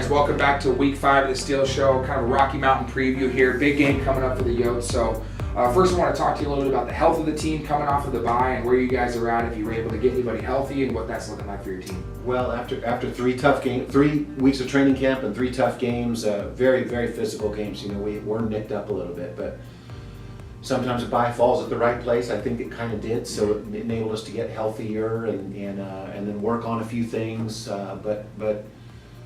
guys, welcome back to week 5 of the Steel Show, kind of a Rocky Mountain preview here. Big game coming up for the Yotes. So first I want to talk to you a little bit about the health of the team coming off of the bye and where you guys are at, if you were able to get anybody healthy and what that's looking like for your team. Well, after 3 weeks of training camp and 3 tough games, very, very physical games, we're nicked up a little bit, but sometimes a bye falls at the right place. I think it kind of did, so it enabled us to get healthier and then work on a few things. But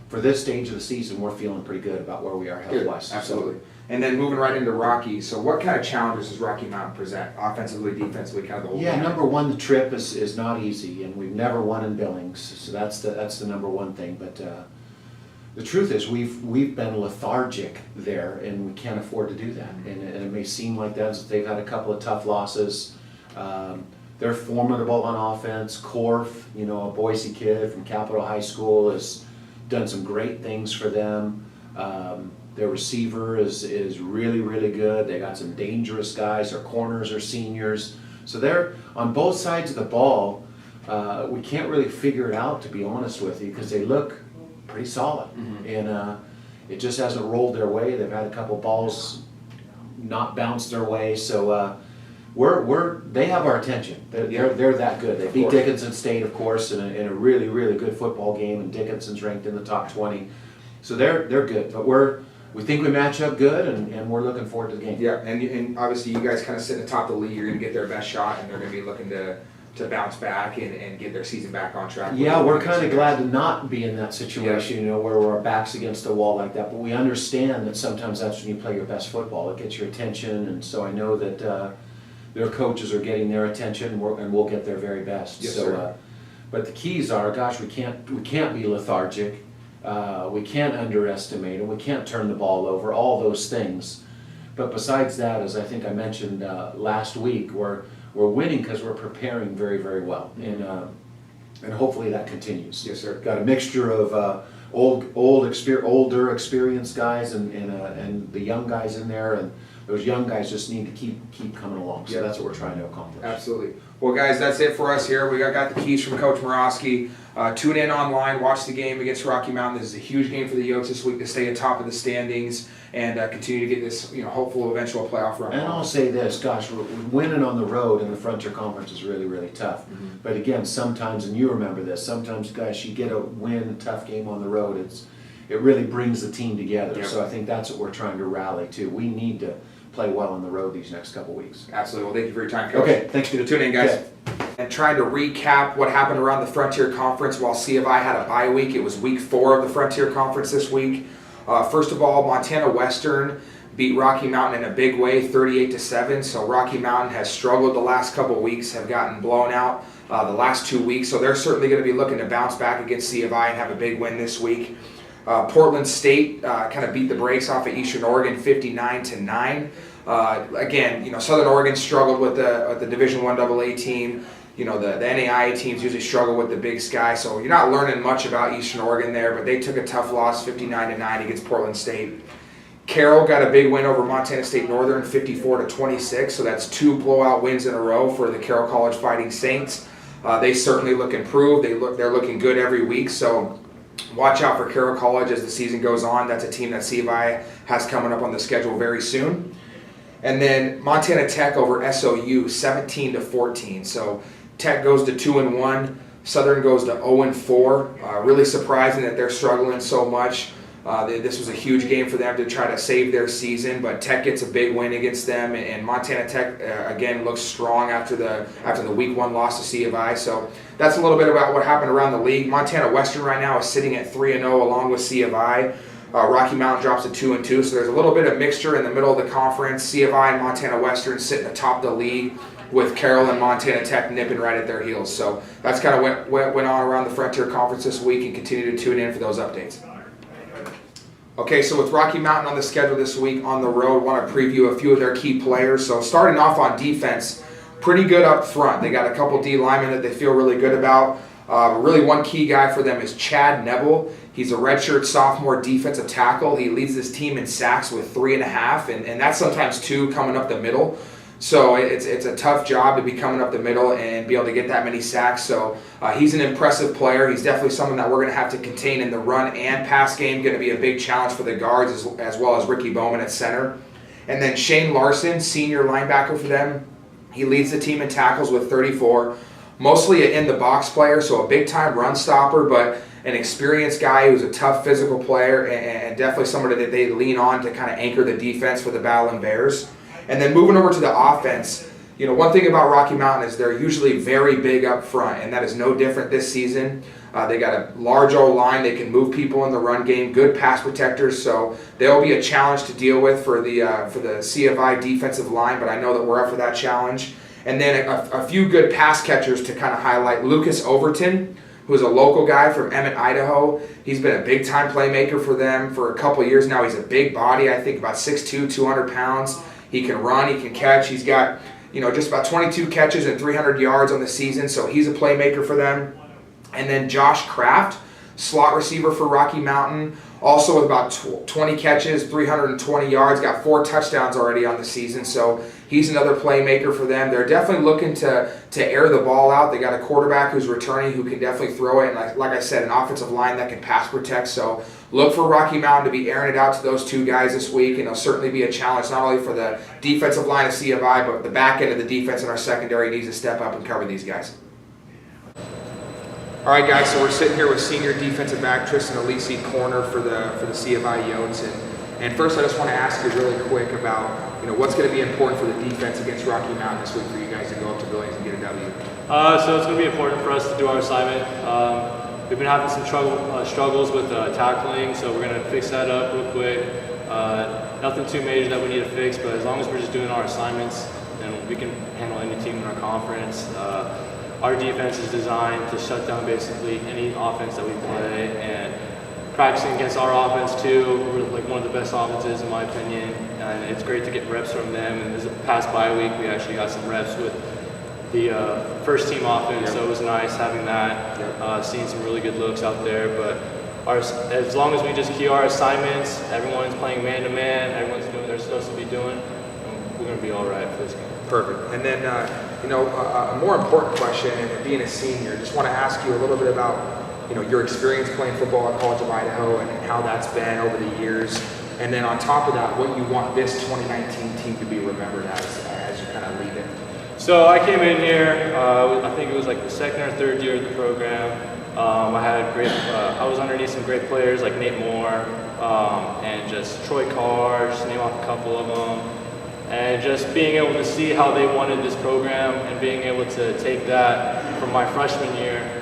for this stage of the season, we're feeling pretty good about where we are health-wise. Absolutely. And then moving right into Rocky. So what kind of challenges does Rocky Mountain present, offensively, defensively, kind of the whole game? Yeah, number one, the trip is not easy, and we've never won in Billings, so that's the number one thing. But the truth is, we've been lethargic there, and we can't afford to do that. And it may seem like that. They've had a couple of tough losses. They're formidable on offense. Korf, a Boise kid from Capitol High School, has done some great things for them. Their receiver is really, really good. They got some dangerous guys. Their corners are seniors. So they're on both sides of the ball. We can't really figure it out, to be honest with you, because they look pretty solid. Mm-hmm. And it just hasn't rolled their way. They've had a couple balls not bounce their way. So they have our attention. They're that good. They beat Dickinson State, of course, in a really, really good football game, and Dickinson's ranked in the top 20. So they're good. But we think we match up good, and we're looking forward to the game. Yeah, and obviously you guys kind of sit at the top of the league. You're going to get their best shot, and they're going to be looking to bounce back and get their season back on track. Yeah, we're kind of glad to not be in that situation, where our back's against the wall like that. But we understand that sometimes that's when you play your best football. It gets your attention, and so I know that their coaches are getting their attention, and we'll get their very best. Yes, so, sir. But the keys are, gosh, we can't be lethargic. We can't underestimate them. We can't turn the ball over. All those things. But besides that, as I think I mentioned last week, we're winning because we're preparing very, very well, and hopefully that continues. Yes, sir. Got a mixture of older experienced guys and the young guys in there, and those young guys just need to keep coming along. So that's what we're trying to accomplish. Absolutely. Well, guys, that's it for us here. We got the keys from Coach Moroski. Tune in online, watch the game against Rocky Mountain. This is a huge game for the Yotes this week to stay atop of the standings and continue to get this, hopeful eventual playoff run. And I'll say this, gosh, winning on the road in the Frontier Conference is really, really tough. Mm-hmm. But again, sometimes, and you remember this, sometimes, guys, you get a win, tough game on the road, it really brings the team together. Yep. So I think that's what we're trying to rally to. We need to play well on the road these next couple weeks. Absolutely. Well, thank you for your time, Coach. Okay, thanks for tuning in, guys. Okay. And trying to recap what happened around the Frontier Conference while C of I had a bye week. It was week 4 of the Frontier Conference this week. First of all, Montana Western beat Rocky Mountain in a big way, 38-7. So Rocky Mountain has struggled the last couple weeks, have gotten blown out the last 2 weeks. So they're certainly going to be looking to bounce back against C of I and have a big win this week. Portland State kind of beat the brakes off of Eastern Oregon, 59-9. Again, Southern Oregon struggled with the Division I AA team. The NAIA teams usually struggle with the Big Sky, so you're not learning much about Eastern Oregon there, but they took a tough loss, 59-9 against Portland State. Carroll got a big win over Montana State Northern, 54-26, so that's 2 blowout wins in a row for the Carroll College Fighting Saints. They certainly look improved. They're looking good every week, so watch out for Carroll College as the season goes on. That's a team that C of I has coming up on the schedule very soon. And then Montana Tech over SOU, 17-14. So Tech goes to 2-1. Southern goes to 0-4. Really surprising that they're struggling so much. This was a huge game for them to try to save their season, but Tech gets a big win against them, and Montana Tech again looks strong after the week 1 loss to C of I. So that's a little bit about what happened around the league. Montana Western right now is sitting at 3-0 along with C of I. Rocky Mountain drops to 2-2, so there's a little bit of mixture in the middle of the conference. C of I and Montana Western sitting atop the league, with Carroll and Montana Tech nipping right at their heels. So that's kind of what went on around the Frontier Conference this week, and continue to tune in for those updates. Okay, so with Rocky Mountain on the schedule this week on the road, want to preview a few of their key players. So starting off on defense, pretty good up front. They got a couple D linemen that they feel really good about. Really one key guy for them is Chad Neville. He's a redshirt sophomore defensive tackle. He leads this team in sacks with 3.5, and that's sometimes 2 coming up the middle. So it's a tough job to be coming up the middle and be able to get that many sacks. So he's an impressive player. He's definitely someone that we're going to have to contain in the run and pass game. Going to be a big challenge for the guards as well as Ricky Bowman at center. And then Shane Larson, senior linebacker for them. He leads the team in tackles with 34. Mostly an in-the-box player, so a big-time run stopper, but an experienced guy who's a tough physical player and definitely somebody that they lean on to kind of anchor the defense for the Battling Bears. And then moving over to the offense, you know, one thing about Rocky Mountain is they're usually very big up front, and that is no different this season. They got a large old line. They can move people in the run game, good pass protectors, so they'll be a challenge to deal with for the CFI defensive line, but I know that we're up for that challenge. And then a few good pass catchers to kind of highlight. Lucas Overton, who's a local guy from Emmett, Idaho. He's been a big-time playmaker for them for a couple years now. He's a big body, I think about 6'2", 200 pounds. He can run, he can catch. He's got, you know, just about 22 catches and 300 yards on the season, so he's a playmaker for them. And then Josh Kraft, slot receiver for Rocky Mountain, also with about 20 catches, 320 yards, got 4 touchdowns already on the season, so he's another playmaker for them. They're definitely looking to air the ball out. They got a quarterback who's returning who can definitely throw it, and like I said, an offensive line that can pass protect. So look for Rocky Mountain to be airing it out to those two guys this week, and it'll certainly be a challenge not only for the defensive line of CFI, but the back end of the defense in our secondary needs to step up and cover these guys. All right, guys, so we're sitting here with senior defensive back Tristan Alisi, corner for the CFI Yotes. And first, I just want to ask you really quick about, you know, what's going to be important for the defense against Rocky Mountain this week for you guys to go up to Billings and get a W. So it's going to be important for us to do our assignment. We've been having some struggles with tackling, so we're going to fix that up real quick. Nothing too major that we need to fix, but as long as we're just doing our assignments, then we can handle any team in our conference. Our defense is designed to shut down basically any offense that we play, and practicing against our offense too. We're like one of the best offenses in my opinion, and it's great to get reps from them. And this past bye week, we actually got some reps with the first team offense, so it was nice having that, seeing some really good looks out there. But as long as we just key our assignments, everyone's playing man-to-man, everyone's doing what they're supposed to be doing, we're going to be all right for this game. Perfect. And then, you know, a more important question, and being a senior, just want to ask you a little bit about, you know, your experience playing football at College of Idaho and how that's been over the years. And then on top of that, what you want this 2019 team to be remembered as you kind of leave it. So I came in here, I think it was like the second or third year of the program. I had I was underneath some great players like Nate Moore and just Troy Carr, just name off a couple of them. And just being able to see how they wanted this program and being able to take that from my freshman year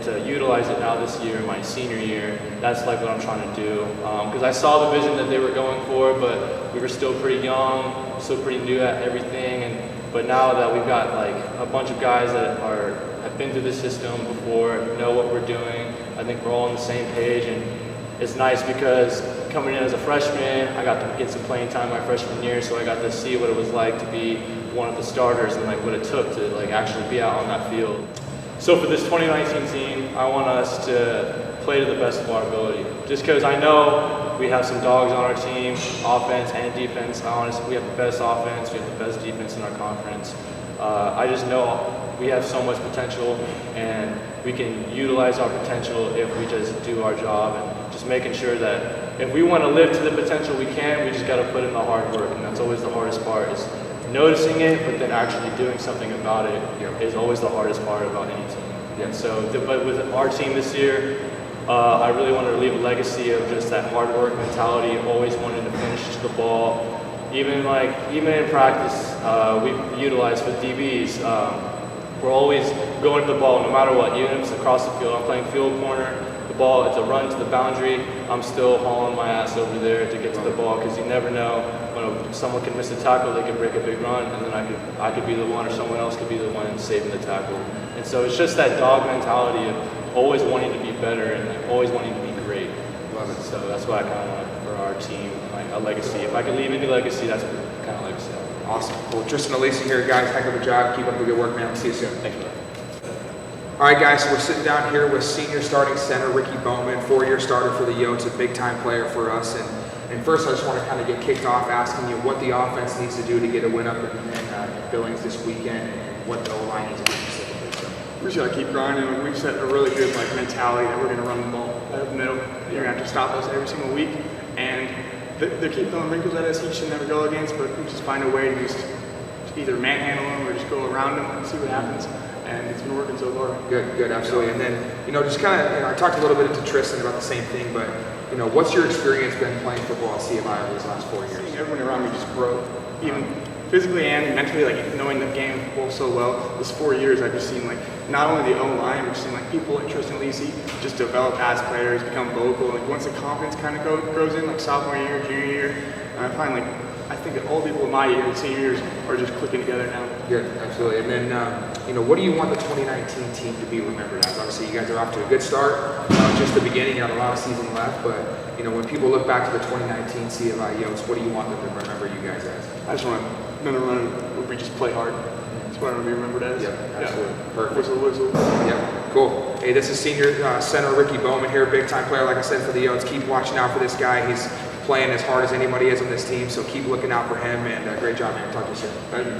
to utilize it now this year, my senior year, that's like what I'm trying to do. Because I saw the vision that they were going for, but we were still pretty young, still pretty new at everything. But now that we've got like a bunch of guys that have been through this system before, know what we're doing, I think we're all on the same page. And it's nice because coming in as a freshman, I got to get some playing time my freshman year, so I got to see what it was like to be one of the starters and like what it took to like actually be out on that field. So for this 2019 team, I want us to play to the best of our ability. Just because I know we have some dogs on our team, offense and defense. Honestly, we have the best offense, we have the best defense in our conference. I just know we have so much potential, and we can utilize our potential if we just do our job and just making sure that if we want to live to the potential we can, we just got to put in the hard work, and that's always the hardest part, is noticing it, but then actually doing something about it is always the hardest part about any team. Yeah. So, but with our team this year, I really wanted to leave a legacy of just that hard work mentality, always wanting to finish the ball. Even in practice, we utilize with DBs. We're always going to the ball no matter what, even if it's across the field. I'm playing field corner, the ball, it's a run to the boundary, I'm still hauling my ass over there to get to the ball, because you never know when someone can miss a tackle, they can break a big run, and then I could be the one, or someone else could be the one saving the tackle. And so it's just that dog mentality of always wanting to be better and always wanting to be great. Love it. So that's what I kind of want for our team, like a legacy. If I could leave any legacy, that's what kind of legacy. Awesome. Well, Tristan Alisi here, guys. Heck of a job. Keep up the good work, man. See you soon. Thank you. All right, guys. So we're sitting down here with senior starting center Ricky Bowman, 4-year starter for the Yotes, a big-time player for us. And And first, I just want to kind of get kicked off asking you what the offense needs to do to get a win up in Billings this weekend, and what the O-line needs to do specifically. So. We just gotta keep grinding. Like, we've set a really good mentality that we're gonna run the ball out of the middle. You're gonna have to stop us every single week, and they keep throwing wrinkles at us each and every go against, but we just find a way to just either manhandle them or just go around them and see what happens. And it's been working so far. Good, absolutely. And then, just kind of, I talked a little bit to Tristan about the same thing, but, what's your experience been playing football at CFI over these last 4 years? Seeing everyone around me just grow, even physically and mentally, knowing the game of football so well. This 4 years, I've just seen, not only the O-line, we've seen, people like Tristan Lisi just develop as players, become vocal. Once the confidence kind of grows in, sophomore year, junior year, I find, I think that all people in my year, the senior years, are just clicking together now. Good, absolutely. And then, what do you want the 2019 team to be remembered as? Obviously, you guys are off to a good start. Just the beginning, you have a lot of season left. But, when people look back to the 2019 CFI Yotes, what do you want them to remember you guys as? I just want them to remember we just play hard. That's what I want to be remembered as. Yep, absolutely. Yeah. Perfect. Whistle. Yep, cool. Hey, this is senior center Ricky Bowman here, big time player, like I said, for the Yotes. Keep watching out for this guy. He's playing as hard as anybody is on this team, so keep looking out for him, and great job, man. Talk to you soon. Thank you.